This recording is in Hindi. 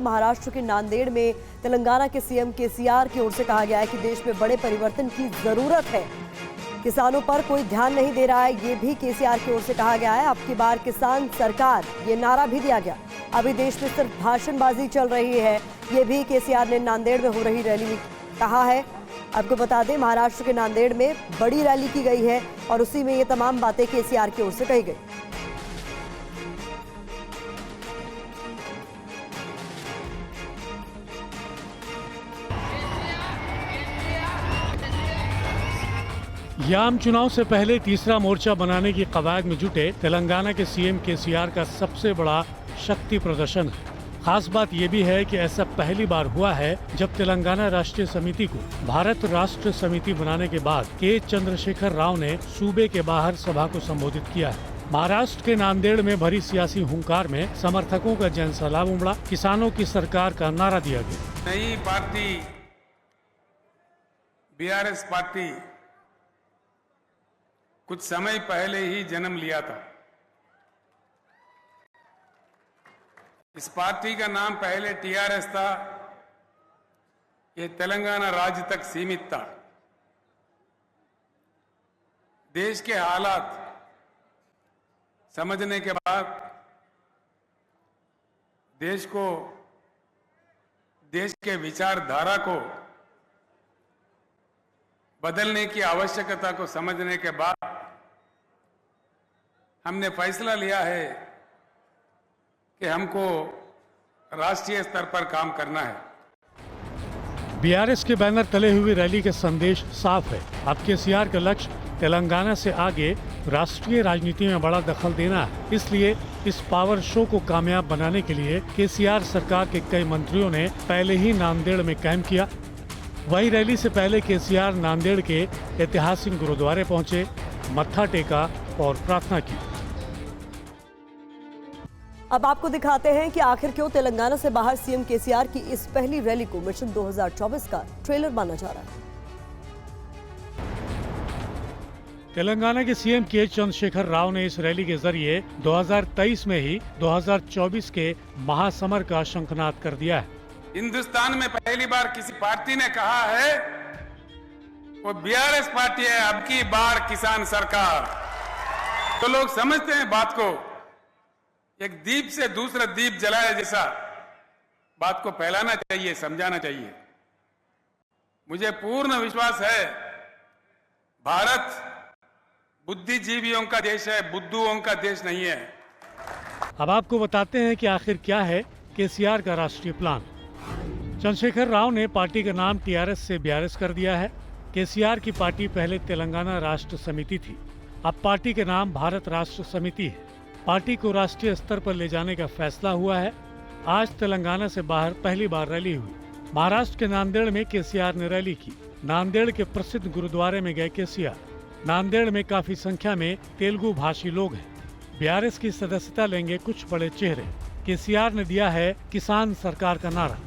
महाराष्ट्र के नांदेड़ में तेलंगाना के सीएम केसीआर की ओर से कहा गया है कि देश में बड़े परिवर्तन की जरूरत है। किसानों पर कोई ध्यान नहीं दे रहा है, ये भी केसीआर की ओर से कहा गया है। अब की बार किसान सरकार, ये नारा भी दिया गया। अभी देश में सिर्फ भाषणबाजी चल रही है, ये भी केसीआर ने नांदेड़ में हो रही रैली में कहा है। आपको बता दें, महाराष्ट्र के नांदेड़ में बड़ी रैली की गई है और उसी में ये तमाम बातें केसीआर की ओर से कही गई। ये आम चुनाव से पहले तीसरा मोर्चा बनाने की कवायद में जुटे तेलंगाना के सीएम केसीआर का सबसे बड़ा शक्ति प्रदर्शन है। खास बात ये भी है कि ऐसा पहली बार हुआ है जब तेलंगाना राष्ट्रीय समिति को भारत राष्ट्र समिति बनाने के बाद के चंद्रशेखर राव ने सूबे के बाहर सभा को संबोधित किया है। महाराष्ट्र के नांदेड़ में भरी सियासी हुंकार में समर्थकों का जन सैलाब उमड़ा। किसानों की सरकार का नारा दिया गया। नई पार्टी बीआरएस पार्टी कुछ समय पहले ही जन्म लिया था। इस पार्टी का नाम पहले टीआरएस था। यह तेलंगाना राज्य तक सीमित था। देश के हालात समझने के बाद देश के विचारधारा को बदलने की आवश्यकता को समझने के बाद हमने फैसला लिया है कि हमको राष्ट्रीय स्तर पर काम करना है। बीआरएस के बैनर तले हुई रैली के संदेश साफ है। अब केसीआर का लक्ष्य तेलंगाना से आगे राष्ट्रीय राजनीति में बड़ा दखल देना है। इसलिए इस पावर शो को कामयाब बनाने के लिए केसीआर सरकार के कई मंत्रियों ने पहले ही नांदेड़ में कैंप किया। वही रैली से पहले केसीआर नांदेड़ के ऐतिहासिक गुरुद्वारे पहुंचे, मत्था टेका और प्रार्थना की। अब आपको दिखाते हैं कि आखिर क्यों तेलंगाना से बाहर सीएम केसीआर की इस पहली रैली को मिशन 2024 का ट्रेलर माना जा रहा है। तेलंगाना के सीएम के चंद्रशेखर राव ने इस रैली के जरिए 2023 में ही 2024 के महासमर का शंखनाद कर दिया है। हिंदुस्तान में पहली बार किसी पार्टी ने कहा है, वो बीआरएस पार्टी है, अब की बार किसान सरकार। तो लोग समझते हैं बात को, एक दीप से दूसरा दीप जलाए जैसा बात को फैलाना चाहिए, समझाना चाहिए। मुझे पूर्ण विश्वास है भारत बुद्धिजीवियों का देश है, बुद्धुओं का देश नहीं है। अब आपको बताते हैं कि आखिर क्या है केसीआर का राष्ट्रीय प्लान। चंद्रशेखर राव ने पार्टी का नाम टीआरएस से बीआरएस कर दिया है। केसीआर की पार्टी पहले तेलंगाना राष्ट्र समिति थी, अब पार्टी का नाम भारत राष्ट्र समिति है। पार्टी को राष्ट्रीय स्तर पर ले जाने का फैसला हुआ है। आज तेलंगाना से बाहर पहली बार रैली हुई। महाराष्ट्र के नांदेड़ में केसीआर ने रैली की। नांदेड़ के प्रसिद्ध गुरुद्वारे में गए केसीआर। नांदेड़ में काफी संख्या में तेलुगु भाषी लोग हैं। बीआरएस की सदस्यता लेंगे कुछ बड़े चेहरे। केसीआर ने दिया है किसान सरकार का नारा।